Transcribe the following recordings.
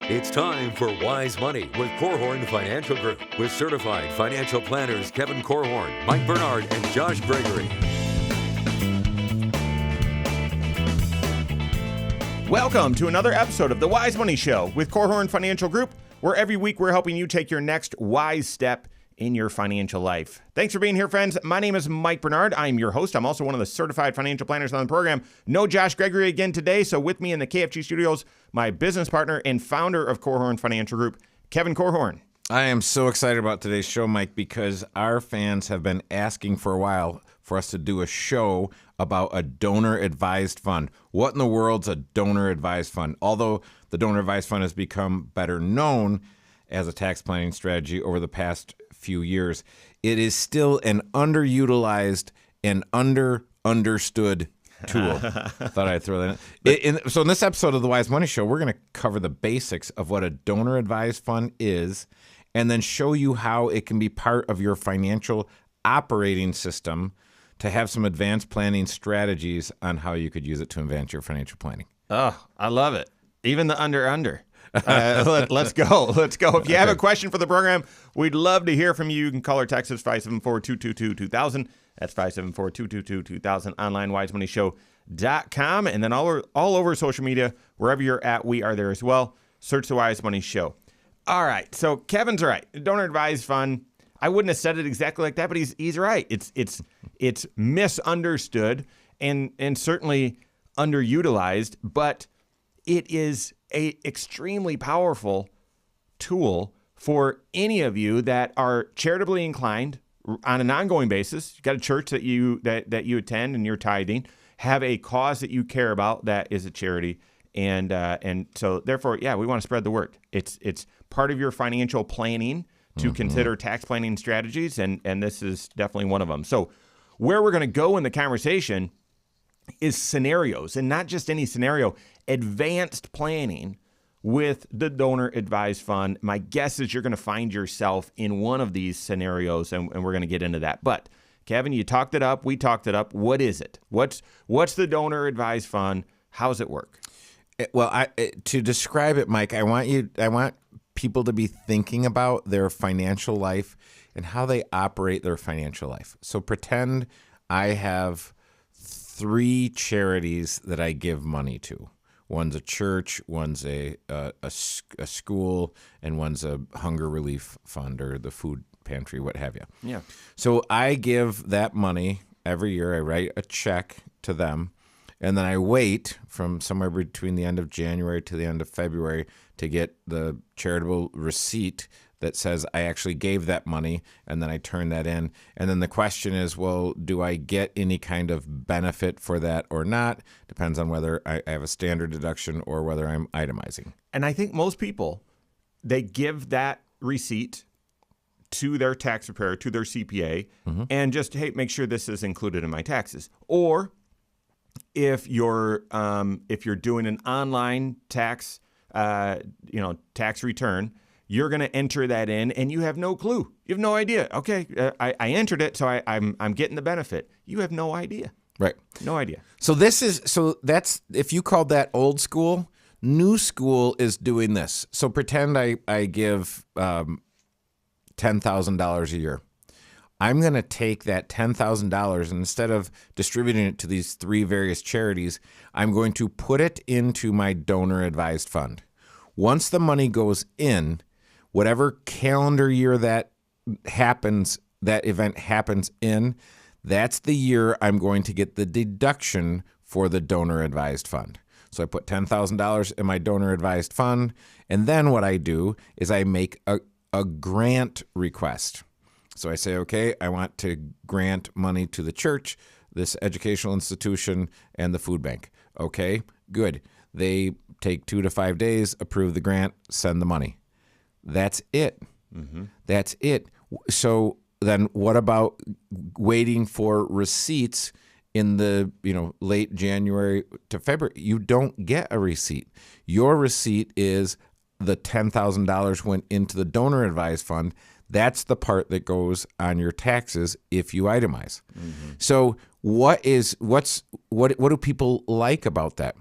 It's time for Wise Money with Korhorn Financial Group with certified financial planners Kevin Korhorn, Mike Bernard, and Josh Gregory. Welcome to another episode of the Wise Money Show with Korhorn Financial Group, where every week we're helping you take your next wise step in your financial life. Thanks for being here, friends. My name is Mike Bernard. I'm your host. I'm also one of the certified financial planners on the program. No Josh Gregory again today. So with me in the KFG studios, my business partner and founder of Korhorn Financial Group, Kevin Korhorn. I am so excited about today's show, Mike, because our fans have been asking for a while for us to do a show about a donor-advised fund. What in the world's a donor-advised fund? Although the donor-advised fund has become better known as a tax planning strategy over the past few years, it is still an underutilized and understood tool. Thought I'd throw that in. So in this episode of the Wise Money Show, we're going to cover the basics of what a donor-advised fund is and then show you how it can be part of your financial operating system to have some advanced planning strategies on how you could use it to advance your financial planning. Oh, I love it. Even the under. Let's go. If you have a question for the program, we'd love to hear from you. You can call or text us 574-222-2000. That's 574-222-2000. Online, wisemoneyshow.com. And then all over social media, wherever you're at, we are there as well. Search the Wise Money Show. All right. So Kevin's right. Donor advised fund. I wouldn't have said it exactly like that, but he's right. It's misunderstood and certainly underutilized, but it is a extremely powerful tool for any of you that are charitably inclined on an ongoing basis. You got a church that you attend and you're tithing, have a cause that you care about that is a charity, and so therefore, yeah, we want to spread the word. It's part of your financial planning to consider tax planning strategies, and this is definitely one of them. So where we're going to go in the conversation is scenarios, and not just any scenario, advanced planning with the donor advised fund. My guess is you're going to find yourself in one of these scenarios, and we're going to get into that. But Kevin, you talked it up. We talked it up. What is it? What's the donor advised fund? How does it work? Well, to describe it, Mike, I want people to be thinking about their financial life and how they operate their financial life. So pretend I have 3 charities that I give money to. One's a church, one's a school, and one's a hunger relief fund or the food pantry, what have you. Yeah. So I give that money every year. I write a check to them, and then I wait from somewhere between the end of January to the end of February to get the charitable receipt that says I actually gave that money, and then I turn that in. And then the question is, well, do I get any kind of benefit for that or not? Depends on whether I have a standard deduction or whether I'm itemizing. And I think most people, they give that receipt to their tax preparer, to their CPA, and just, hey, make sure this is included in my taxes. Or if you're doing an online tax tax return, you're going to enter that in, and you have no clue. You have no idea. Okay, I entered it, so I'm getting the benefit. You have no idea. Right. No idea. So that's, if you called that old school, new school is doing this. So pretend I give $10,000 a year. I'm going to take that $10,000, and instead of distributing it to these 3 various charities, I'm going to put it into my donor advised fund. Once the money goes in, whatever calendar year that event happens in, that's the year I'm going to get the deduction for the donor advised fund. So I put $10,000 in my donor advised fund, and then what I do is I make a grant request. So I say, okay, I want to grant money to the church, this educational institution, and the food bank. Okay, good. They take 2 to 5 days, approve the grant, send the money. That's it. That's it. So then what about waiting for receipts in the late January to February? You don't get a receipt. Your receipt is the $10,000 went into the donor advised fund. That's the part that goes on your taxes if you itemize. So what do people like about that?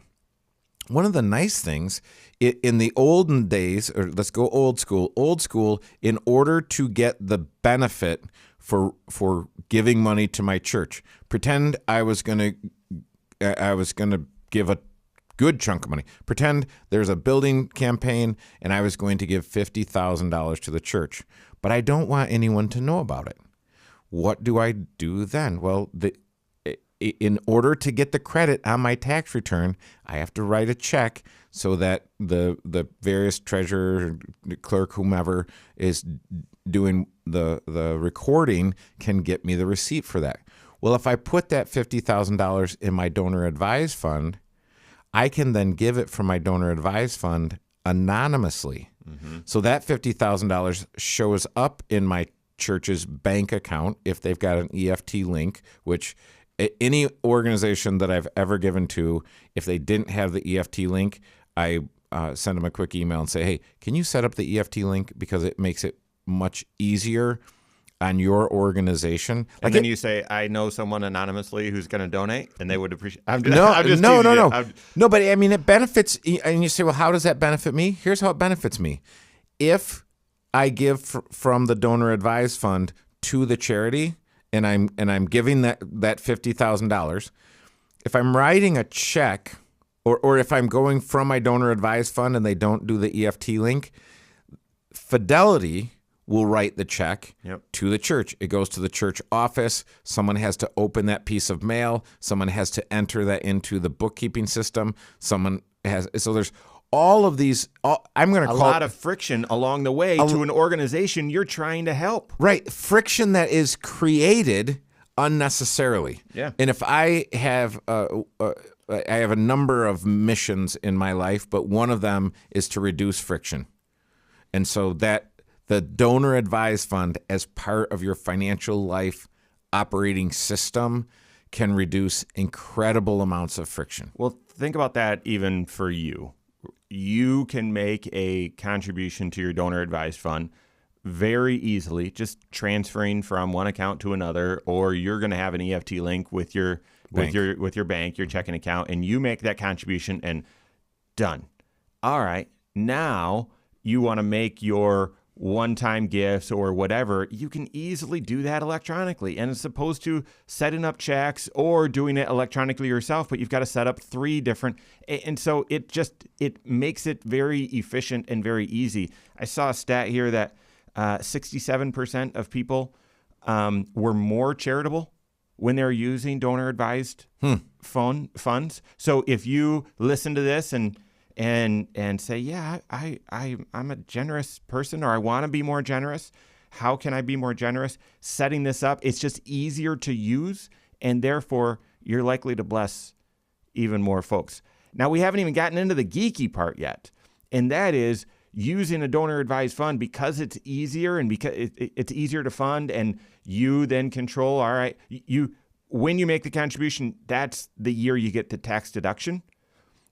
one of the nice things in the olden days, or let's go old school, in order to get the benefit for giving money to my church, pretend I was going to give a good chunk of money. Pretend there's a building campaign and I was going to give $50,000 to the church, but I don't want anyone to know about it. What do I do then? Well, in order to get the credit on my tax return, I have to write a check so that the various treasurer, clerk, whomever is doing the recording can get me the receipt for that. Well, if I put that $50,000 in my donor advised fund, I can then give it from my donor advised fund anonymously. Mm-hmm. So that $50,000 shows up in my church's bank account if they've got an EFT link, which any organization that I've ever given to, if they didn't have the EFT link, I send them a quick email and say, hey, can you set up the EFT link? Because it makes it much easier on your organization. And then you say, I know someone anonymously who's going to donate, and they would appreciate. No, but I mean, it benefits. And you say, well, how does that benefit me? Here's how it benefits me. If I give from the donor advised fund to the charity, and I'm giving that $50,000, if I'm writing a check, or if I'm going from my donor advised fund and they don't do the EFT link, Fidelity will write the check to the church. It goes to the church office. Someone has to open that piece of mail. Someone has to enter that into the bookkeeping system. So there's all of these. I'm going to call a lot of friction along the way to an organization you're trying to help. Right, friction that is created unnecessarily. Yeah. And if I have a number of missions in my life, but one of them is to reduce friction, and so that. The donor advised fund, as part of your financial life operating system, can reduce incredible amounts of friction. Well, think about that even for you. You can make a contribution to your donor advised fund very easily, just transferring from one account to another, or you're going to have an EFT link with your bank, your checking account, and you make that contribution and done. All right, now you want to make your one-time gifts or whatever, you can easily do that electronically. And as opposed to setting up checks or doing it electronically yourself, but you've got to set up 3 different. And so it makes it very efficient and very easy. I saw a stat here that 67% of people were more charitable when they're using donor advised funds. So if you listen to this and say, yeah, I'm a generous person, or I want to be more generous. How can I be more generous? Setting this up, it's just easier to use, and therefore you're likely to bless even more folks. Now, we haven't even gotten into the geeky part yet, and that is using a donor advised fund because it's easier and because it's easier to fund, and you then control. All right, when you make the contribution, that's the year you get the tax deduction.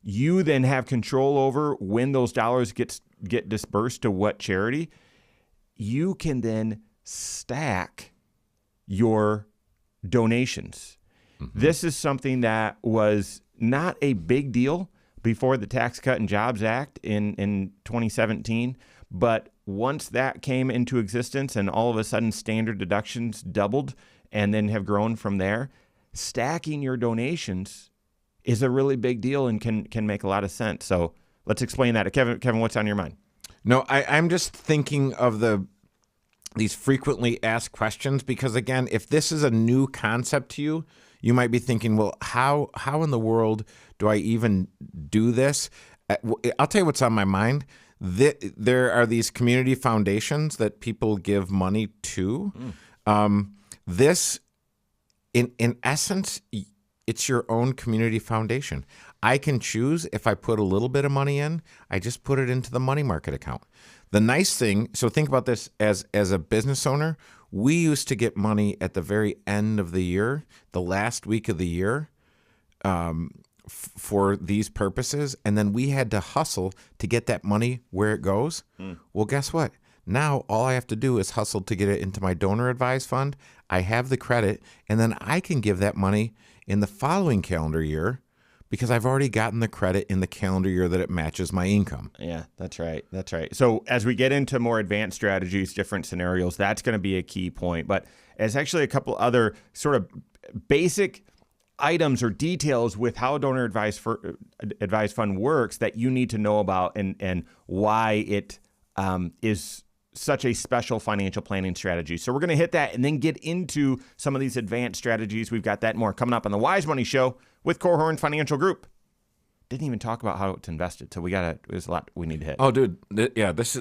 You then have control over when those dollars get dispersed to what charity. You can then stack your donations. Mm-hmm. This is something that was not a big deal before the Tax Cut and Jobs Act in 2017, but once that came into existence and all of a sudden standard deductions doubled and then have grown from there, stacking your donations is a really big deal and can make a lot of sense. So let's explain that. Kevin, what's on your mind? No, I'm just thinking of these frequently asked questions because, again, if this is a new concept to you, you might be thinking, well, how in the world do I even do this? I'll tell you what's on my mind. There are these community foundations that people give money to. This, in essence, it's your own community foundation. I can choose if I put a little bit of money in, I just put it into the money market account. The nice thing, so think about this as a business owner, we used to get money at the very end of the year, the last week of the year, for these purposes, and then we had to hustle to get that money where it goes. Well, guess what? Now all I have to do is hustle to get it into my donor advised fund. I have the credit, and then I can give that money in the following calendar year because I've already gotten the credit in the calendar year that it matches my income. Yeah, that's right. That's right. So as we get into more advanced strategies, different scenarios, that's going to be a key point. But as actually a couple other sort of basic items or details with how a donor advised fund works that you need to know about and why it is such a special financial planning strategy. So we're going to hit that and then get into some of these advanced strategies. We've got that and more coming up on the Wise Money Show with Korhorn Financial Group. Didn't even talk about how it's invested, so there's a lot we need to hit. Oh, dude, this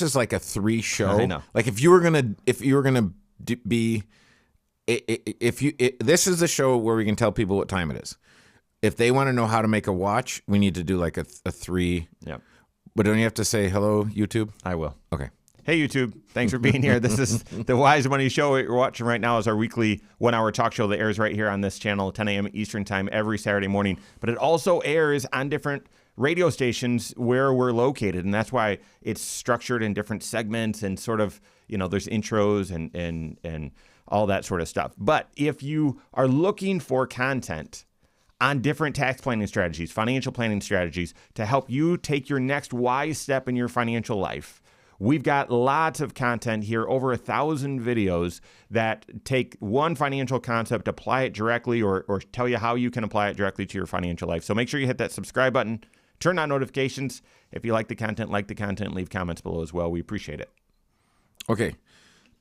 is like a 3 show. I know. Like if you were gonna be, this is the show where we can tell people what time it is. If they want to know how to make a watch, we need to do like a 3. Yep. But don't you have to say hello, YouTube? I will. Okay. Hey, YouTube. Thanks for being here. This is the Wise Money Show. What you're watching right now is our weekly 1-hour talk show that airs right here on this channel, 10 a.m. Eastern Time every Saturday morning. But it also airs on different radio stations where we're located. And that's why it's structured in different segments and sort of, there's intros and all that sort of stuff. But if you are looking for content on different tax planning strategies, financial planning strategies to help you take your next wise step in your financial life, we've got lots of content here, over 1,000 videos that take one financial concept, apply it directly, or tell you how you can apply it directly to your financial life. So make sure you hit that subscribe button, turn on notifications. If you like the content, leave comments below as well. We appreciate it. Okay.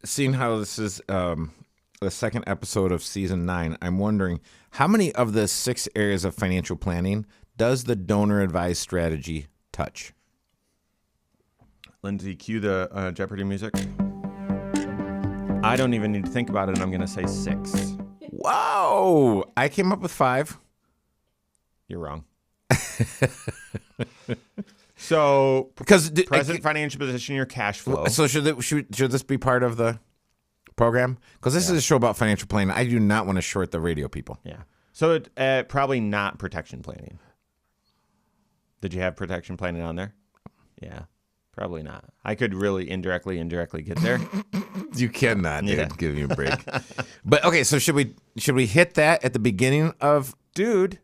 Seeing how this is the second episode of season 9, I'm wondering how many of the 6 areas of financial planning does the donor advised strategy touch? Lindsay, cue the Jeopardy music. I don't even need to think about it. I'm going to say 6. Wow. I came up with 5. You're wrong. So, because present financial position, your cash flow. So should this be part of the program? Because this is a show about financial planning. I do not want to short the radio people. Yeah. So probably not protection planning. Did you have protection planning on there? Yeah. Probably not. I could really indirectly get there. You cannot, dude. Yeah. Give me a break. But okay, so should we hit that at the beginning of? Dude,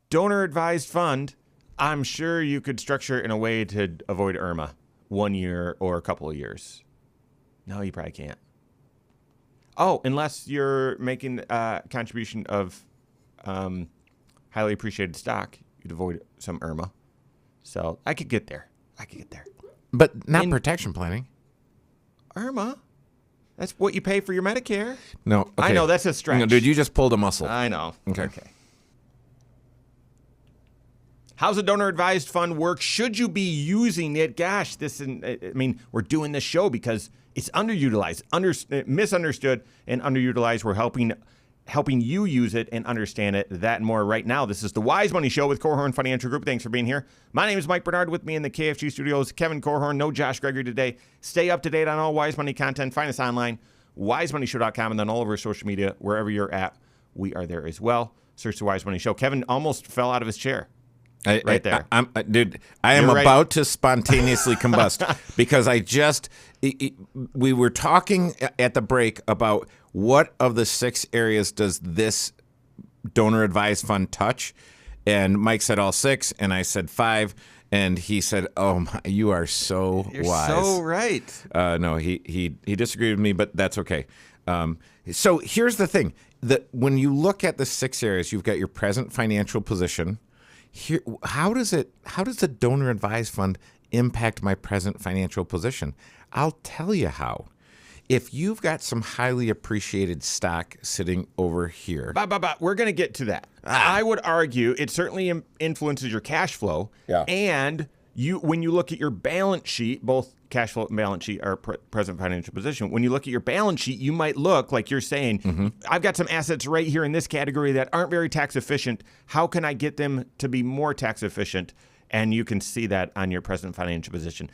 donor advised fund. I'm sure you could structure it in a way to avoid IRMA 1 year or a couple of years. No, you probably can't. Oh, unless you're making a contribution of highly appreciated stock, you'd avoid some IRMA. So I could get there. But not protection planning. IRMA? That's what you pay for your Medicare. No. Okay. I know, that's a stretch. No, dude, you just pulled a muscle. I know. Okay. How's a donor advised fund work? Should you be using it? Gosh, we're doing this show because it's underutilized, misunderstood, and underutilized. We're helping you use it and understand it, that and more right now. This is the Wise Money Show with Korhorn Financial Group. Thanks for being here. My name is Mike Bernard. With me in the KFG studios, Kevin Korhorn. No Josh Gregory today. Stay up to date on all Wise Money content. Find us online, wisemoneyshow.com, and then all over social media, wherever you're at, we are there as well. Search the Wise Money Show. Kevin almost fell out of his chair. Right there. I am You're about to spontaneously combust because we were talking at the break about what of the 6 areas does this donor advised fund touch? And Mike said all 6, and I said 5, and he said, "Oh, you are so You're wise." so right. No, he disagreed with me, but that's okay. So here's the thing: that when you look at the 6 areas, you've got your present financial position. Here, how does the donor advised fund impact my present financial position? I'll tell you how. If you've got some highly appreciated stock sitting over here. We're going to get to that. I would argue it certainly influences your cash flow. Yeah. And when you look at your balance sheet, both cash flow and balance sheet are present financial position. When you look at your balance sheet, you might look like you're saying, I've got some assets right here in this category that aren't very tax efficient. How can I get them to be more tax efficient? And you can see that on your present financial position.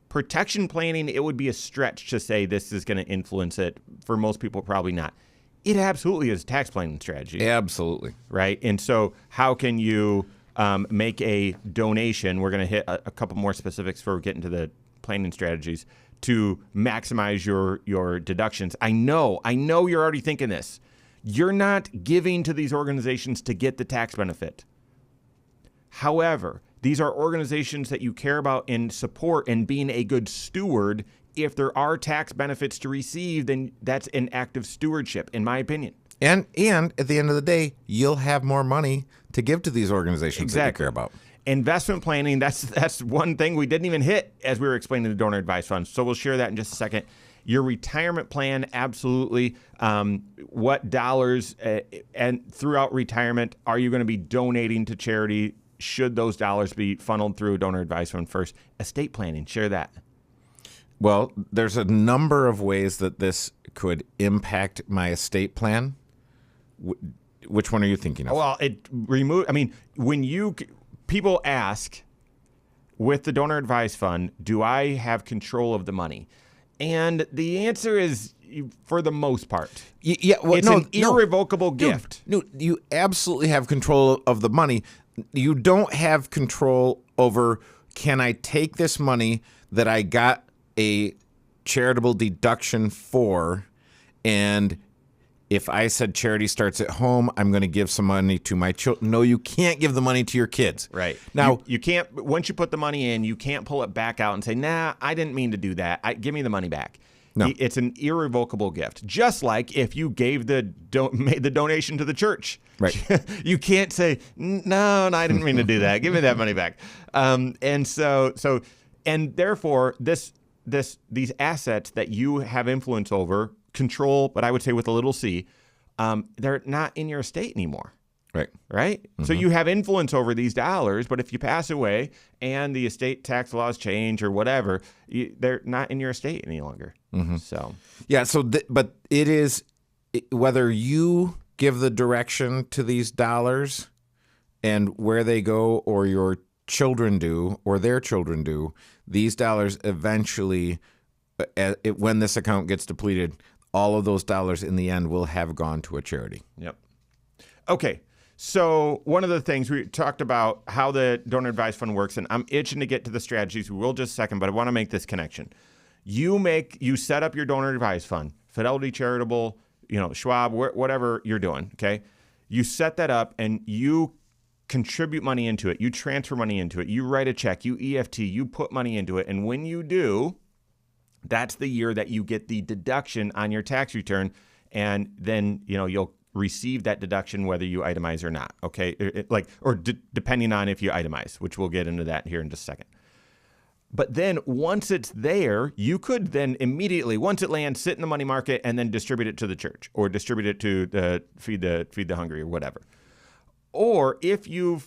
Protection planning, it would be a stretch to say this is going to influence it. For most people, probably not. It absolutely is a tax planning strategy. Absolutely. Right? And so how can you make a donation? We're going to hit a couple more specifics before we get into the planning strategies to maximize your deductions. I know you're already thinking this. You're not giving to these organizations to get the tax benefit. However, these are organizations that you care about and support, and being a good steward. If there are tax benefits to receive, then that's an act of stewardship, in my opinion. And at the end of the day, you'll have more money to give to these organizations that you care about. Investment planning, that's one thing we didn't even hit as we were explaining the donor advised funds. So we'll share that in just a second. Your retirement plan, absolutely. What dollars and throughout retirement are you going to be donating to charity? Should those dollars be funneled through a donor advised fund first? Estate planning, share that. Well, there's a number of ways that this could impact my estate plan. Which one are you thinking of? Well, when people ask with the donor advised fund, do I have control of the money? And the answer is, for the most part, it's an irrevocable gift. No, you absolutely have control of the money. You don't have control over, can I take this money that I got a charitable deduction for, and if I said charity starts at home, I'm going to give some money to my children. No, you can't give the money to your kids. Right. Now, you can't, once you put the money in, you can't pull it back out and say, nah, I didn't mean to do that. Give me the money back. No. It's an irrevocable gift. Just like if you gave made the donation to the church. Right. You can't say, no, I didn't mean to do that. Give me that money back. And therefore, these assets that you have influence over, control, but I would say with a little c, they're not in your estate anymore. Right? Mm-hmm. So you have influence over these dollars, but if you pass away and the estate tax laws change or whatever, they're not in your estate any longer. Mm-hmm. So yeah. But it is whether you give the direction to these dollars and where they go, or your children do, or their children do. These dollars eventually, when this account gets depleted, all of those dollars in the end will have gone to a charity. Yep. Okay. So one of the things we talked about how the donor advised fund works, and I'm itching to get to the strategies. We will just a second, but I want to make this connection. You set up your donor advised fund, Fidelity Charitable, Schwab, whatever you're doing. Okay. You set that up and you contribute money into it. You transfer money into it. You write a check, you EFT, you put money into it. And when you do, that's the year that you get the deduction on your tax return. And then, you'll receive that deduction whether you itemize or not, okay? Depending on if you itemize, which we'll get into that here in just a second. But then once it's there, you could then immediately, once it lands, sit in the money market and then distribute it to the church or distribute it to feed the hungry or whatever. Or if you're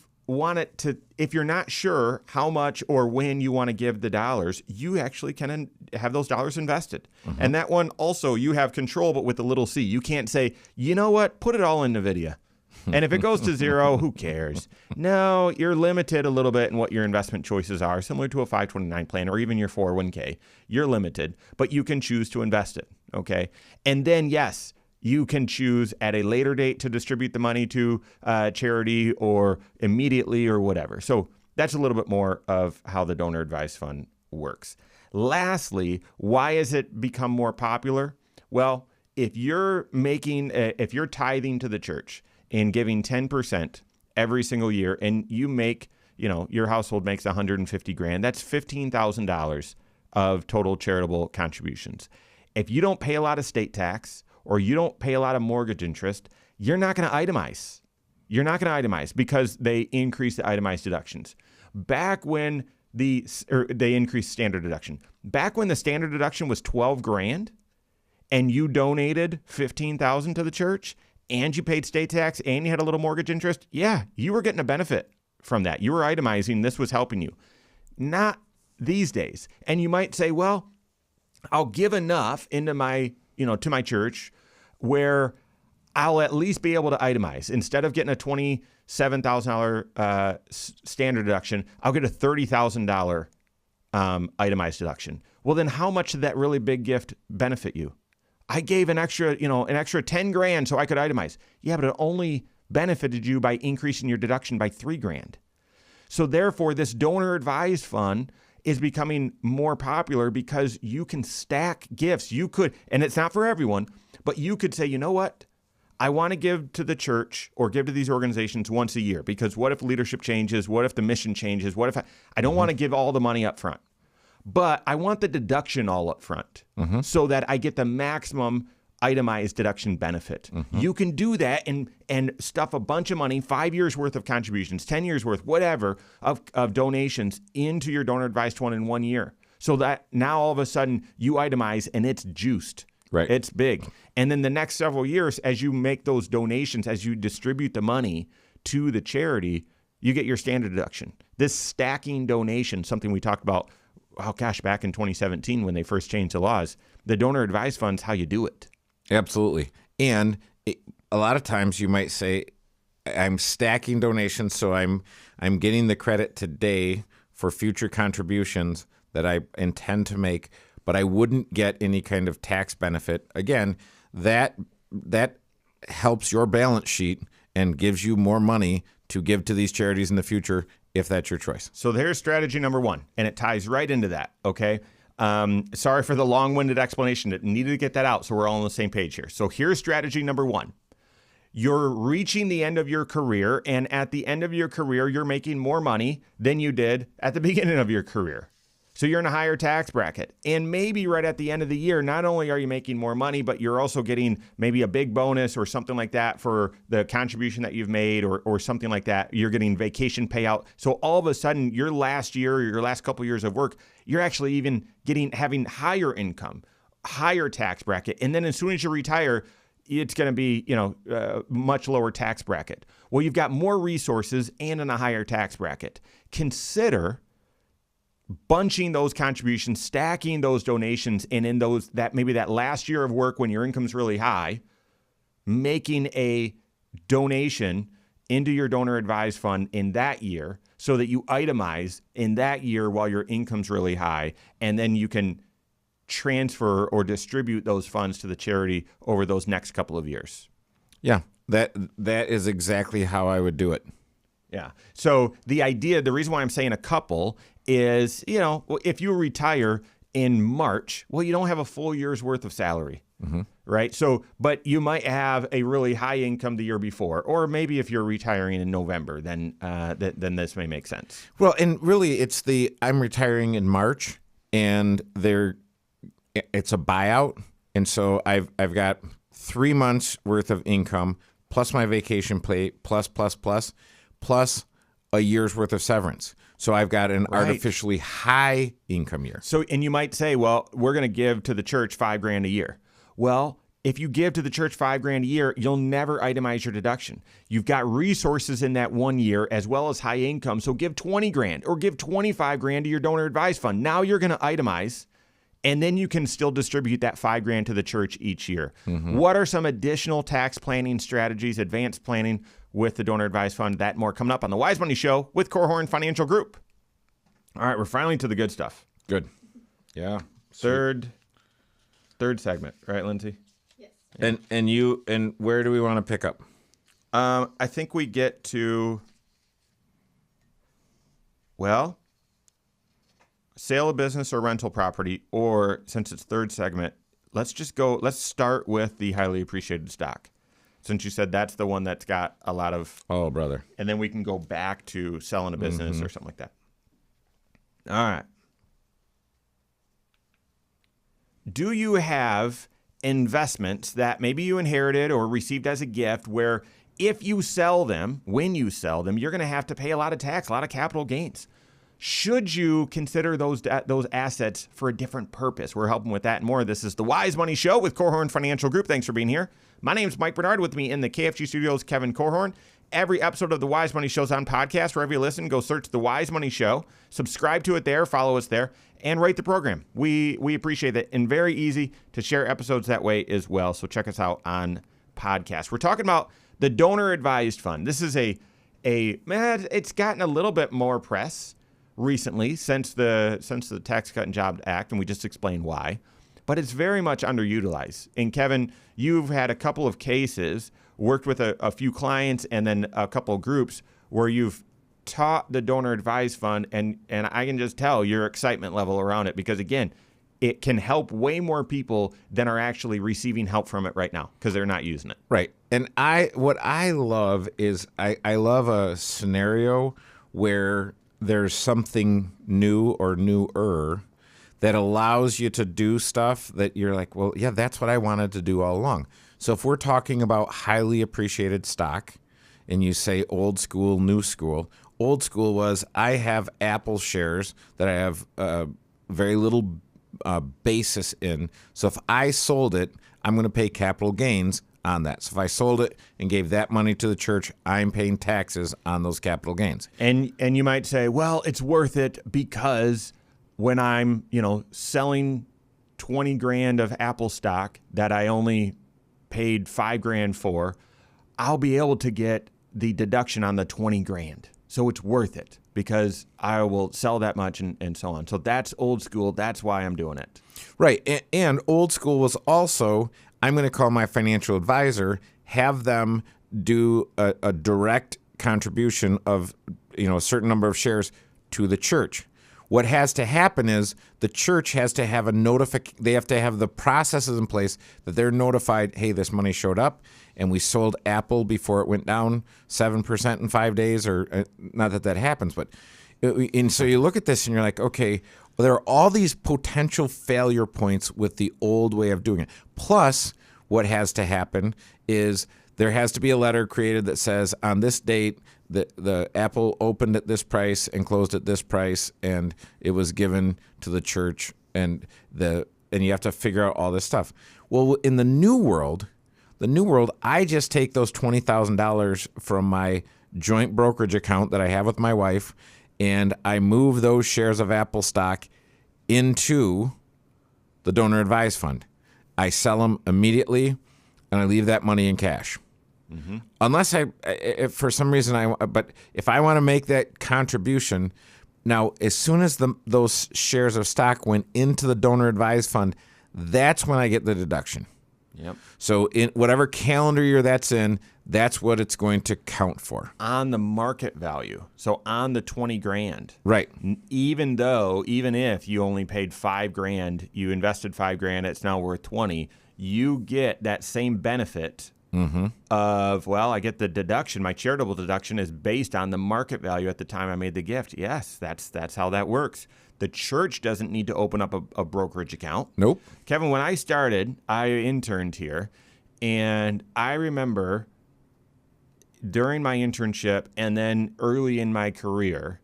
not sure how much or when you want to give the dollars, you actually can have those dollars invested. Mm-hmm. And that one also, you have control, but with a little c. You can't say, you know what, put it all in NVIDIA. And if it goes to zero, who cares? No, you're limited a little bit in what your investment choices are, similar to a 529 plan or even your 401k. You're limited, but you can choose to invest it, okay? And then, yes, you can choose at a later date to distribute the money to charity or immediately or whatever. So that's a little bit more of how the donor advised fund works. Lastly, why has it become more popular? Well, if you're tithing to the church and giving 10% every single year, and you make, your household makes $150,000, that's $15,000 of total charitable contributions. If you don't pay a lot of state tax, or you don't pay a lot of mortgage interest, you're not going to itemize. You're not going to itemize because they increase the itemized deductions. Back when they increased standard deduction. Back when the standard deduction was $12,000 and you donated $15,000 to the church and you paid state tax and you had a little mortgage interest, yeah, you were getting a benefit from that. You were itemizing. This was helping you. Not these days. And you might say, well, I'll give enough into my to my church where I'll at least be able to itemize. Instead of getting a $27,000 standard deduction, I'll get a $30,000 itemized deduction. Well, then how much did that really big gift benefit you? I gave an extra $10,000 so I could itemize. Yeah, but it only benefited you by increasing your deduction by $3,000. So therefore, this donor advised fund is becoming more popular because you can stack gifts. You could, and it's not for everyone, but you could say, you know what? I want to give to the church or give to these organizations once a year, because what if leadership changes? What if the mission changes? What if I don't want to give all the money up front, but I want the deduction all up front so that I get the maximum itemized deduction benefit. You can do that and stuff a bunch of money, 5 years worth of contributions, 10 years worth, whatever, of donations into your donor advised fund in 1 year. So that now all of a sudden you itemize and it's juiced. Right. It's big. And then the next several years, as you make those donations, as you distribute the money to the charity, you get your standard deduction. This stacking donation, something we talked about, back in 2017 when they first changed the laws. The donor advised fund's how you do it. Absolutely. And a lot of times you might say, I'm stacking donations, so I'm getting the credit today for future contributions that I intend to make, but I wouldn't get any kind of tax benefit. Again, that helps your balance sheet and gives you more money to give to these charities in the future if that's your choice. So there's strategy number one, and it ties right into that, okay? Sorry for the long-winded explanation. It needed to get that out so we're all on the same page here. So here's strategy number one. You're reaching the end of your career, and at the end of your career, you're making more money than you did at the beginning of your career. So you're in a higher tax bracket. And maybe right at the end of the year, not only are you making more money, but you're also getting maybe a big bonus or something like that for the contribution that you've made or something like that. You're getting vacation payout. So all of a sudden, your last year or your last couple of years of work, you're actually even having higher income, higher tax bracket. And then as soon as you retire, it's going to be, much lower tax bracket. Well, you've got more resources and in a higher tax bracket. Consider bunching those contributions, stacking those donations, and in that last year of work when your income's really high, making a donation into your donor advised fund in that year so that you itemize in that year while your income's really high, and then you can transfer or distribute those funds to the charity over those next couple of years. Yeah, that is exactly how I would do it. Yeah. So the reason why I'm saying a couple is, if you retire in March, well, you don't have a full year's worth of salary, right? So, but you might have a really high income the year before, or maybe if you're retiring in November, then this may make sense. Well, and really, I'm retiring in March, and it's a buyout, and so I've got 3 months worth of income plus my vacation pay plus a year's worth of severance. So I've got an artificially high income year. So, and you might say, well, we're going to give to the church $5,000 a year. Well, if you give to the church $5,000 a year, you'll never itemize your deduction. You've got resources in that 1 year as well as high income. So give $20,000 or give $25,000 to your donor advised fund. Now you're going to itemize, and then you can still distribute that $5,000 to the church each year. What are some additional tax planning strategies, advanced planning with the donor advised fund? That more coming up on the Wise Money Show with Korhorn Financial Group. All right, we're finally to the good stuff. Good. Yeah. Third segment, right, Lindsay? Yes. And where do we want to pick up? I think we get to, sale of business or rental property, or since it's third segment, let's start with the highly appreciated stock. Since you said that's the one that's got a lot of... Oh, brother. And then we can go back to selling a business or something like that. All right. Do you have investments that maybe you inherited or received as a gift where if you sell them, when you sell them, you're going to have to pay a lot of tax, a lot of capital gains? Should you consider those assets for a different purpose? We're helping with that and more. This is the Wise Money Show with Korhorn Financial Group. Thanks for being here. My name is Mike Bernard. With me in the KFG studios, Kevin Korhorn. Every episode of the Wise Money Show is on podcast. Wherever you listen, go search the Wise Money Show. Subscribe to it there, follow us there, and rate the program. We appreciate that, and very easy to share episodes that way as well. So check us out on podcast. We're talking about the donor advised fund. This is it's gotten a little bit more press recently since the Tax Cut and Jobs Act, and we just explained why. But it's very much underutilized. And Kevin, you've had a couple of cases, worked with a few clients and then a couple of groups where you've taught the donor advised fund, and I can just tell your excitement level around it because, again, it can help way more people than are actually receiving help from it right now because they're not using it. Right. And what I love is I love a scenario where there's something new or newer that allows you to do stuff that you're like, well, yeah, that's what I wanted to do all along. So if we're talking about highly appreciated stock and you say old school, new school, old school was I have Apple shares that I have very little basis in. So if I sold it, I'm going to pay capital gains on that. So if I sold it and gave that money to the church, I'm paying taxes on those capital gains. And you might say, well, it's worth it because when I'm, selling 20 grand of Apple stock that I only paid $5,000 for, I'll be able to get the deduction on the 20 grand. So it's worth it because I will sell that much and so on. So that's old school. That's why I'm doing it. Right. And old school was also, I'm going to call my financial advisor, have them do a direct contribution of, a certain number of shares to the church. What has to happen is the church has to have they have to have the processes in place that they're notified, hey, this money showed up and we sold Apple before it went down 7% in 5 days, or not that happens, but and so you look at this and you're like, okay, well, there are all these potential failure points with the old way of doing it. Plus, what has to happen is there has to be a letter created that says on this date, the Apple opened at this price and closed at this price, and it was given to the church, and you have to figure out all this stuff. Well, in the new world, I just take those $20,000 from my joint brokerage account that I have with my wife, and I move those shares of Apple stock into the donor advised fund. I sell them immediately, and I leave that money in cash. Mm-hmm. Unless if for some reason but if I want to make that contribution, now as soon as those shares of stock went into the donor advised fund, that's when I get the deduction. Yep. So in whatever calendar year that's in, that's what it's going to count for. On the market value. So on the 20 grand. Right. Even if you only paid $5,000, you invested $5,000, it's now worth 20, you get that same benefit. Mm-hmm. I get the deduction. My charitable deduction is based on the market value at the time I made the gift. Yes, that's how that works. The church doesn't need to open up a brokerage account. Nope. Kevin, when I started, I interned here, and I remember during my internship and then early in my career,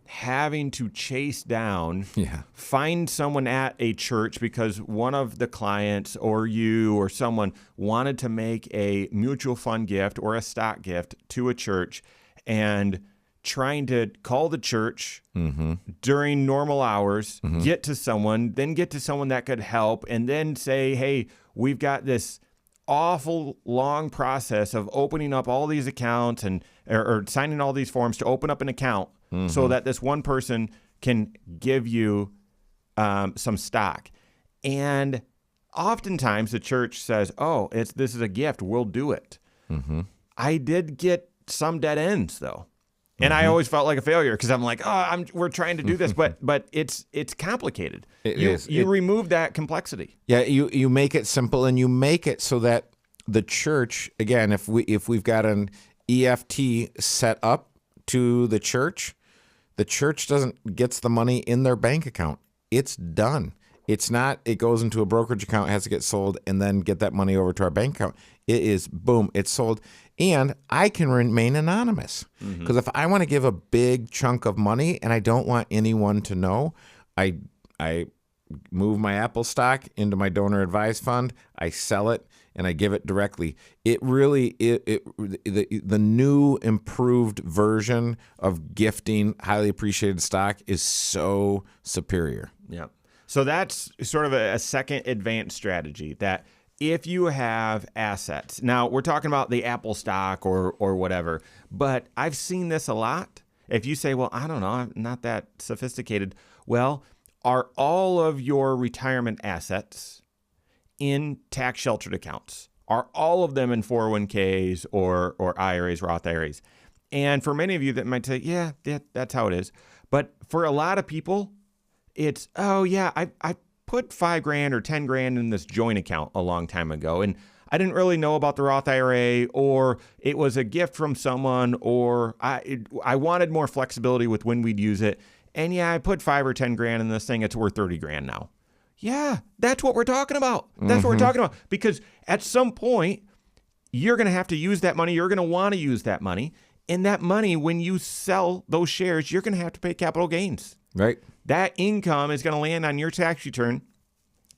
having to chase down, find someone at a church because one of the clients or you or someone wanted to make a mutual fund gift or a stock gift to a church, and trying to call the church during normal hours, get to someone that could help, and then say, hey, we've got this awful long process of opening up all these accounts or signing all these forms to open up an account so that this one person can give you some stock. And oftentimes the church says, oh, this is a gift, we'll do it. Mm-hmm. I did get some dead ends though. And I always felt like a failure because I'm like, we're trying to do this, but it's complicated. You remove that complexity. Yeah, you make it simple, and you make it so that the church, again, if we've got an EFT set up to the church gets the money in their bank account. It's done. It's not, it goes into a brokerage account, has to get sold, and then get that money over to our bank account. It is, boom, it's sold. And I can remain anonymous. Because if I want to give a big chunk of money and I don't want anyone to know, I move my Apple stock into my donor advised fund, I sell it, and I give it directly. It really, the new improved version of gifting highly appreciated stock is so superior. Yeah. So that's sort of a second advanced strategy that if you have assets, now we're talking about the Apple stock or whatever, but I've seen this a lot. If you say, well, I don't know, I'm not that sophisticated. Well, are all of your retirement assets in tax sheltered accounts? Are all of them in 401ks or IRAs, Roth IRAs? And for many of you that might say, yeah, that's how it is. But for a lot of people, it's, oh yeah, put $5,000 or $10,000 in this joint account a long time ago, and I didn't really know about the Roth IRA, or it was a gift from someone, or I wanted more flexibility with when we'd use it. And yeah, I put $5,000 or $10,000 in this thing. It's worth $30,000 now. Yeah, that's what we're talking about. That's what we're talking about. Because at some point, you're going to have to use that money. You're going to want to use that money. And that money, when you sell those shares, you're going to have to pay capital gains. Right. That income is going to land on your tax return.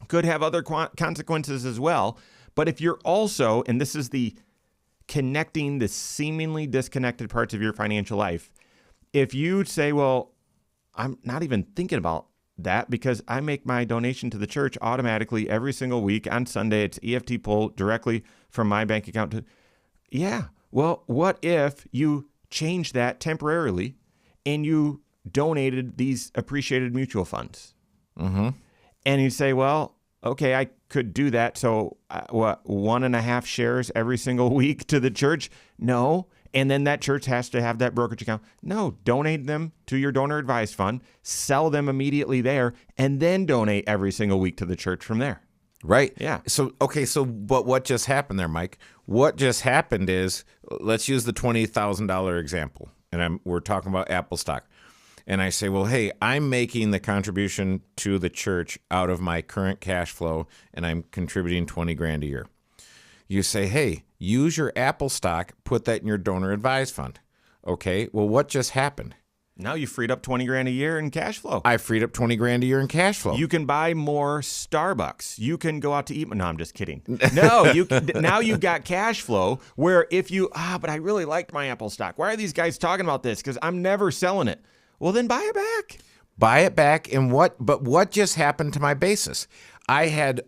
Could have other consequences as well. But if you're also, and this is the connecting the seemingly disconnected parts of your financial life, if you say, well, I'm not even thinking about that because I make my donation to the church automatically every single week on Sunday. It's EFT pull directly from my bank account. Yeah. Well, what if you change that temporarily and you donated these appreciated mutual funds? Mm-hmm. And you say, well, okay, I could do that. So what, 1.5 shares every single week to the church? No. And then that church has to have that brokerage account. No, donate them to your donor advised fund, sell them immediately there, and then donate every single week to the church from there. Right. Yeah. So, okay. So, but what just happened there, Mike? What just happened is, let's use the $20,000 example. And we're talking about Apple stock. And I say, well, hey, I'm making the contribution to the church out of my current cash flow, and I'm contributing $20,000 a year. You say, hey, use your Apple stock, put that in your donor advised fund. Okay, well, what just happened? Now you freed up $20,000 a year in cash flow. I freed up $20,000 a year in cash flow. You can buy more Starbucks. You can go out to eat. No, I'm just kidding. No, now you've got cash flow where if you, but I really liked my Apple stock. Why are these guys talking about this? Because I'm never selling it. Well, then buy it back. Buy it back, and what just happened to my basis? I had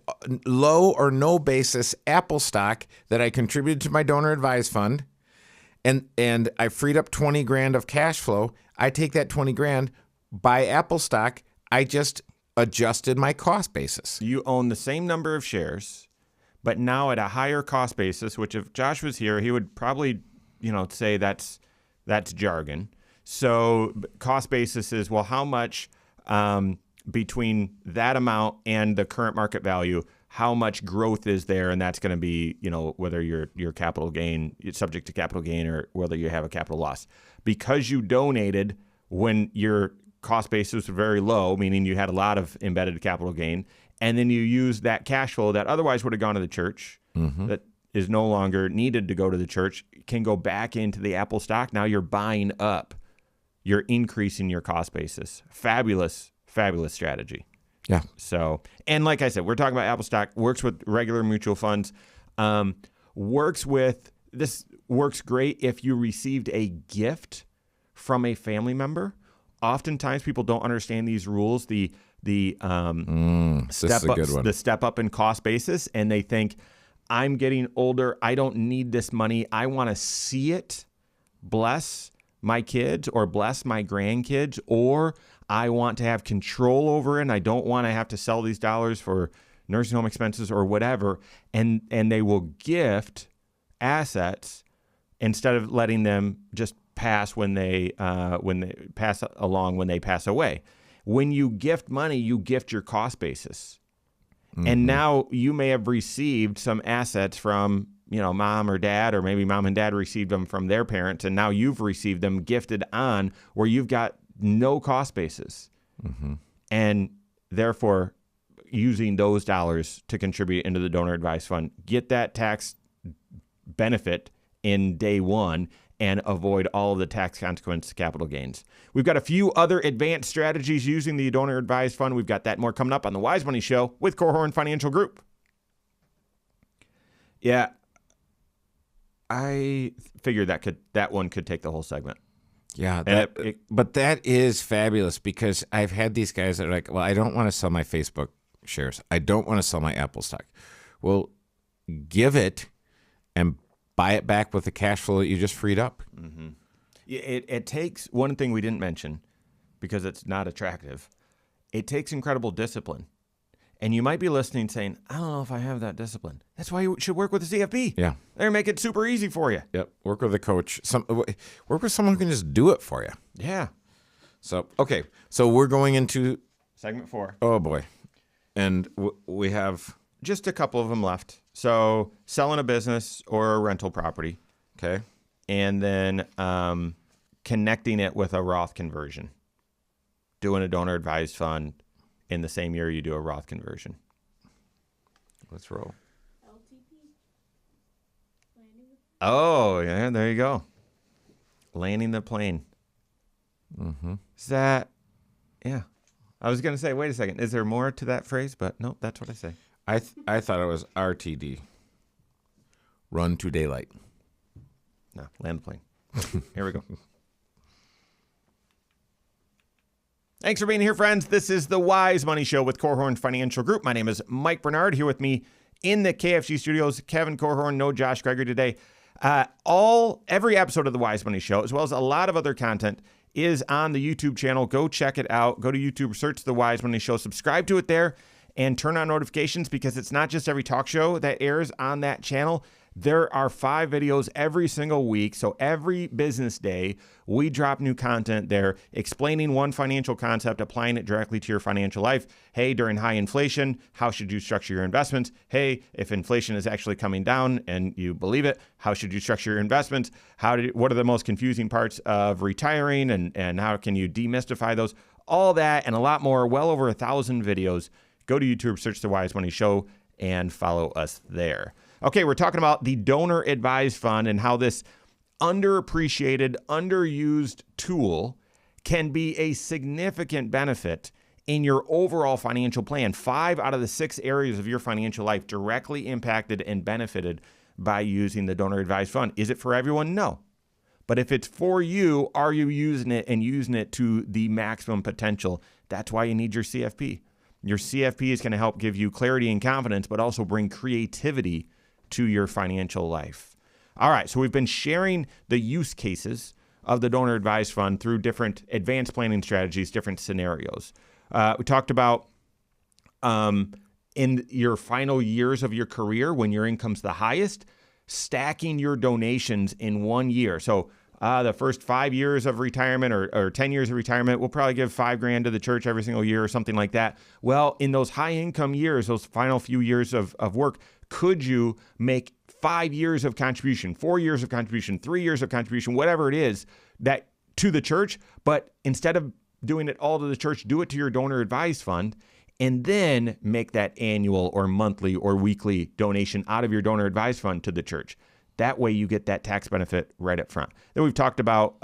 low or no basis Apple stock that I contributed to my donor advised fund, and I freed up $20,000 of cash flow. I take that $20,000, buy Apple stock. I just adjusted my cost basis. You own the same number of shares, but now at a higher cost basis. Which, if Josh was here, he would probably, say that's jargon. So cost basis is, well, how much between that amount and the current market value, how much growth is there? And that's going to be, whether your capital gain, it's subject to capital gain, or whether you have a capital loss. Because you donated when your cost basis was very low, meaning you had a lot of embedded capital gain, and then you use that cash flow that otherwise would have gone to the church, that is no longer needed to go to the church, can go back into the Apple stock. Now you're buying up. You're increasing your cost basis. Fabulous, fabulous strategy. Yeah. So, and like I said, we're talking about Apple stock, works with regular mutual funds, works great if you received a gift from a family member. Oftentimes people don't understand these rules, the step up in cost basis, and they think, I'm getting older, I don't need this money, I want to see it bless my kids or bless my grandkids, or I want to have control over it and I don't want to have to sell these dollars for nursing home expenses or whatever, and they will gift assets instead of letting them just pass when they pass along when they pass away. When you gift money, you gift your cost basis. And now you may have received some assets from mom or dad, or maybe mom and dad received them from their parents, and now you've received them gifted on where you've got no cost basis. And therefore, using those dollars to contribute into the donor advised fund, get that tax benefit in day one and avoid all of the tax consequence capital gains. We've got a few other advanced strategies using the donor advised fund. We've got that more coming up on the Wise Money Show with Korhorn Financial Group. Yeah, I figured that one could take the whole segment. Yeah, but that is fabulous, because I've had these guys that are like, well, I don't want to sell my Facebook shares. I don't want to sell my Apple stock. Well, give it and buy it back with the cash flow that you just freed up. It takes one thing we didn't mention, because it's not attractive. It takes incredible discipline. And you might be listening saying, I don't know if I have that discipline. That's why you should work with the CFP. Yeah. They're make it super easy for you. Yep. Work with a coach. Work with someone who can just do it for you. Yeah. So, okay. So we're going into segment 4. Oh, boy. And we have, Just a couple of them left. So selling a business or a rental property, okay. and then connecting it with a Roth conversion. Doing a donor advised fund in the same year you do a Roth conversion. Let's roll. Oh, yeah, there you go. Landing the plane. Mm-hmm. Is that, yeah. I was going to say, wait a second. Is there more to that phrase? But nope, that's what I say. I thought it was RTD. Run to daylight. No, land the plane. Here we go. Thanks for being here, friends. This is the Wise Money Show with Korhorn Financial Group. My name is Mike Bernard. Here with me in the KFG studios, Kevin Korhorn, no Josh Gregory today. Every episode of the Wise Money Show, as well as a lot of other content, is on the YouTube channel. Go check it out. Go to YouTube, search the Wise Money Show, subscribe to it there, and turn on notifications, because it's not just every talk show that airs on that channel. There are 5 videos every single week. So every business day, we drop new content there explaining one financial concept, applying it directly to your financial life. Hey, during high inflation, how should you structure your investments? Hey, if inflation is actually coming down and you believe it, how should you structure your investments? What are the most confusing parts of retiring, and how can you demystify those? All that and a lot more, well over 1,000 videos. Go to YouTube, search the Wise Money Show, and follow us there. Okay, we're talking about the donor advised fund and how this underappreciated, underused tool can be a significant benefit in your overall financial plan. 5 out of the 6 areas of your financial life directly impacted and benefited by using the donor advised fund. Is it for everyone? No. But if it's for you, are you using it and using it to the maximum potential? That's why you need your CFP. Your CFP is going to help give you clarity and confidence, but also bring creativity to your financial life. All right, so we've been sharing the use cases of the donor advised fund through different advanced planning strategies, different scenarios. We talked about in your final years of your career, when your income's the highest, stacking your donations in 1 year. So the first 5 years of retirement or 10 years of retirement, we'll probably give $5,000 to the church every single year or something like that. Well, in those high income years, those final few years of work, could you make 5 years of contribution, 4 years of contribution, 3 years of contribution, whatever it is, that to the church, but instead of doing it all to the church, do it to your donor advised fund, and then make that annual or monthly or weekly donation out of your donor advised fund to the church. That way you get that tax benefit right up front. Then we've talked about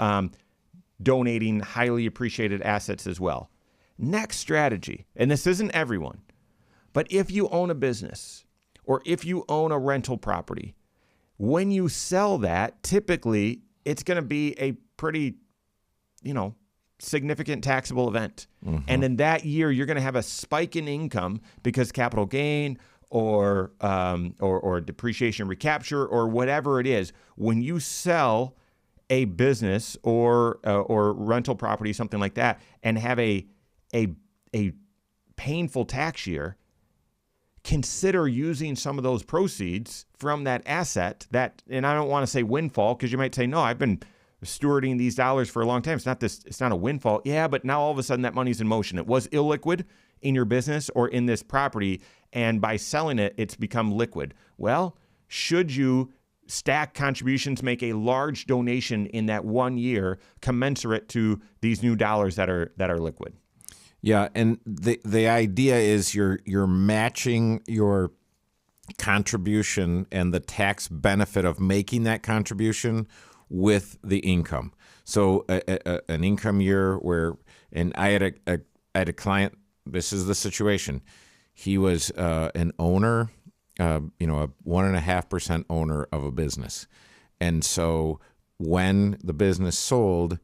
donating highly appreciated assets as well. Next strategy, and this isn't everyone, but if you own a business or if you own a rental property, when you sell that, typically it's going to be a pretty, significant taxable event. Mm-hmm. And in that year, you're going to have a spike in income because capital gain or depreciation recapture or whatever it is. When you sell a business or rental property, something like that, and have a painful tax year, consider using some of those proceeds from that asset and I don't want to say windfall, because you might say, no, I've been stewarding these dollars for a long time. It's not a windfall. Yeah, but now all of a sudden that money's in motion. It was illiquid in your business or in this property, and by selling it, it's become liquid. Well, should you stack contributions, make a large donation in that 1 year commensurate to these new dollars that are liquid? Yeah, and the idea is you're matching your contribution and the tax benefit of making that contribution with the income. So an income year and I had a client. This is the situation. He was an owner, a 1.5% owner of a business, and so when the business sold,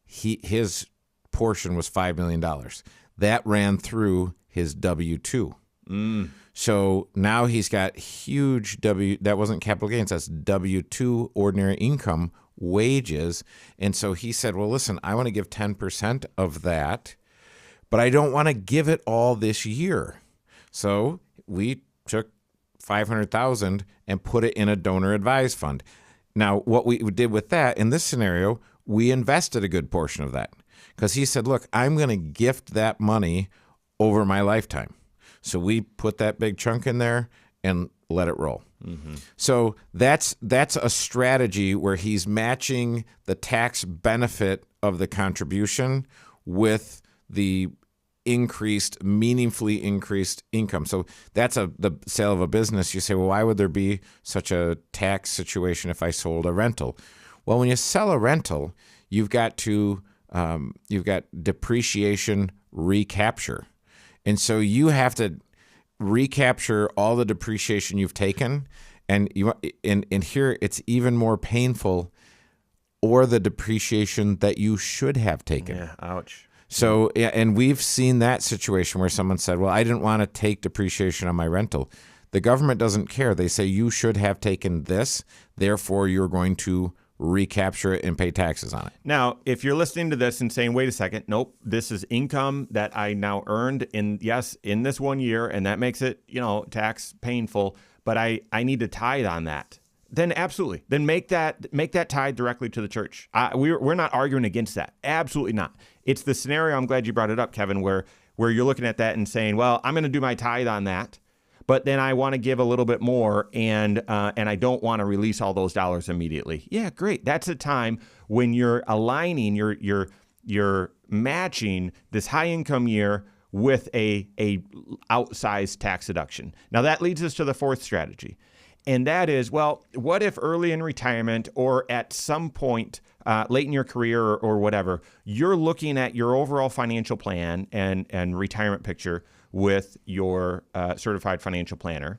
his portion was $5 million. That ran through his W-2. So now he's got huge that wasn't capital gains, that's W-2 ordinary income wages. And so he said, well, listen, I want to give 10% of that, but I don't want to give it all this year. So we took $500,000 and put it in a donor advised fund. Now, what we did with that in this scenario, we invested a good portion of that, because he said, look, I'm going to gift that money over my lifetime. So we put that big chunk in there and let it roll. So that's a strategy where he's matching the tax benefit of the contribution with the meaningfully increased income. So that's the sale of a business. You say, well, why would there be such a tax situation if I sold a rental? Well, when you sell a rental, you've got depreciation recapture. And so you have to recapture all the depreciation you've taken, and here it's even more painful, or the depreciation that you should have taken. Yeah, ouch. So, yeah, and we've seen that situation where someone said, well, I didn't want to take depreciation on my rental. The government doesn't care. They say you should have taken this, therefore you're going to recapture it and pay taxes on it. Now, if you're listening to this and saying, wait a second, nope, this is income that I now earned in this 1 year, and that makes it, tax painful, but I need to tithe on that. Then absolutely. Then make that tithe directly to the church. We're not arguing against that. Absolutely not. It's the scenario, I'm glad you brought it up, Kevin, where you're looking at that and saying, well, I'm going to do my tithe on that, but then I want to give a little bit more, and I don't want to release all those dollars immediately. Yeah, great. That's a time when you're aligning, you're matching this high income year with a outsized tax deduction. Now that leads us to the fourth strategy, and that is, well, what if early in retirement or at some point late in your career or whatever, you're looking at your overall financial plan and retirement picture with your certified financial planner,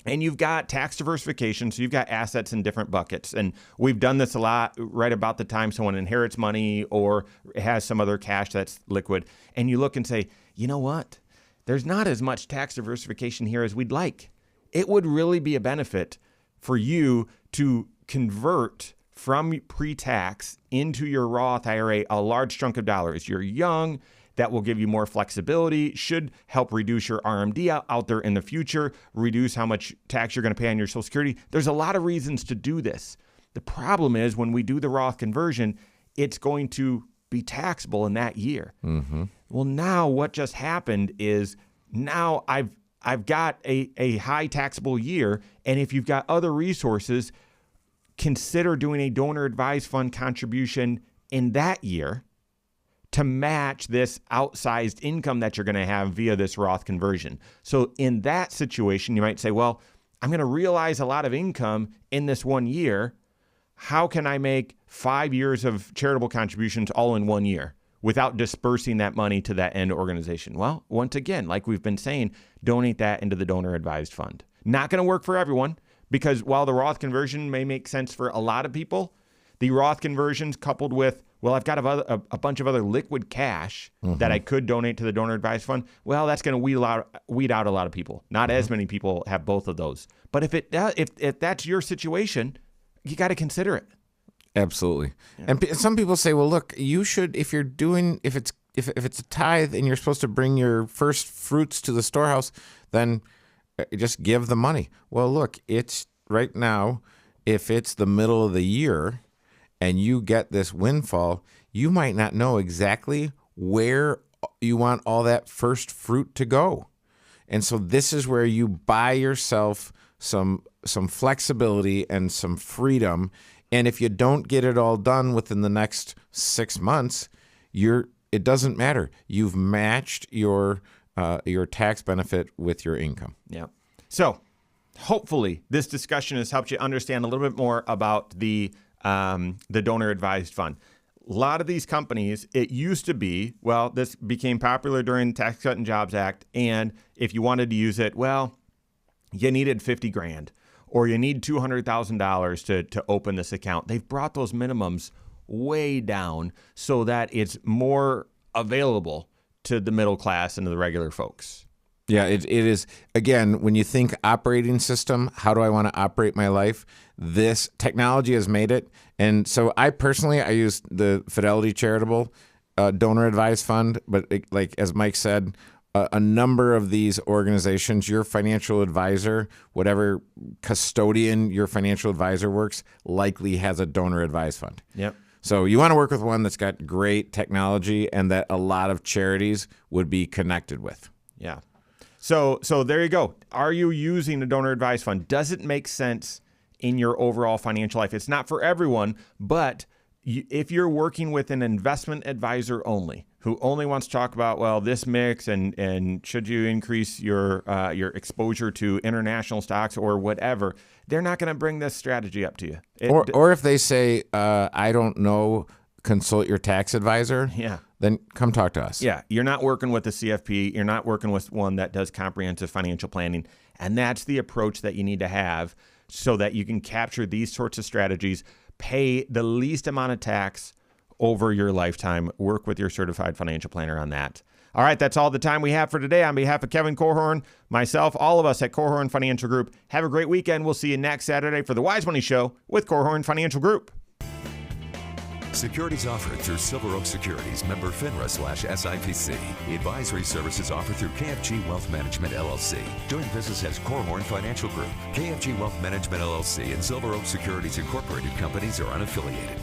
and you've got tax diversification, so you've got assets in different buckets. And we've done this a lot right about the time someone inherits money or has some other cash that's liquid, and you look and say, you know what? There's not as much tax diversification here as we'd like. It would really be a benefit for you to convert from pre-tax into your Roth IRA a large chunk of dollars. You're young. That will give you more flexibility, should help reduce your RMD out there in the future, reduce how much tax you're going to pay on your Social Security. There's a lot of reasons to do this. The problem is when we do the Roth conversion, it's going to be taxable in that year. Mm-hmm. Well, now what just happened is now I've got a high taxable year, and if you've got other resources, consider doing a donor advised fund contribution in that year to match this outsized income that you're going to have via this Roth conversion. So in that situation, you might say, well, I'm going to realize a lot of income in this 1 year. How can I make 5 years of charitable contributions all in 1 year without dispersing that money to that end organization? Well, once again, like we've been saying, donate that into the donor advised fund. Not going to work for everyone, because while the Roth conversion may make sense for a lot of people, the Roth conversions coupled with, well, I've got a bunch of other liquid cash that I could donate to the donor advised fund. Well, that's going to weed out a lot of people. Not as many people have both of those. But if that's your situation, you got to consider it. Absolutely. Yeah. And some people say, well, look, you should, if it's a tithe and you're supposed to bring your first fruits to the storehouse, then just give the money. Well, look, it's right now, if it's the middle of the year and you get this windfall, you might not know exactly where you want all that first fruit to go. And so this is where you buy yourself some flexibility and some freedom. And if you don't get it all done within the next 6 months, it doesn't matter. You've matched your tax benefit with your income. Yeah. So hopefully this discussion has helped you understand a little bit more about the donor advised fund. A lot of these companies, it used to be, well, this became popular during the Tax Cut and Jobs Act. And if you wanted to use it, well, you needed $50,000 or you need $200,000 to open this account. They've brought those minimums way down so that it's more available to the middle class and to the regular folks. Yeah, it is. Again, when you think operating system, how do I want to operate my life? This technology has made it. And so I use the Fidelity Charitable Donor Advised Fund. But like as Mike said, a number of these organizations, your financial advisor, whatever custodian your financial advisor works, likely has a donor advised fund. Yep. So you want to work with one that's got great technology and that a lot of charities would be connected with. Yeah. So there you go. Are you using a donor advised fund? Does it make sense in your overall financial life? It's not for everyone, but if you're working with an investment advisor only, who only wants to talk about, well, this mix and should you increase your exposure to international stocks or whatever, they're not going to bring this strategy up to you. Or if they say, I don't know, consult your tax advisor. Yeah. Then come talk to us. Yeah, you're not working with a CFP. You're not working with one that does comprehensive financial planning. And that's the approach that you need to have so that you can capture these sorts of strategies, pay the least amount of tax over your lifetime. Work with your certified financial planner on that. All right, that's all the time we have for today. On behalf of Kevin Korhorn, myself, all of us at Korhorn Financial Group, have a great weekend. We'll see you next Saturday for the Wise Money Show with Korhorn Financial Group. Securities offered through Silver Oak Securities, member FINRA/SIPC. Advisory services offered through KFG Wealth Management, LLC. Doing business as Korhorn Financial Group. KFG Wealth Management, LLC and Silver Oak Securities Incorporated companies are unaffiliated.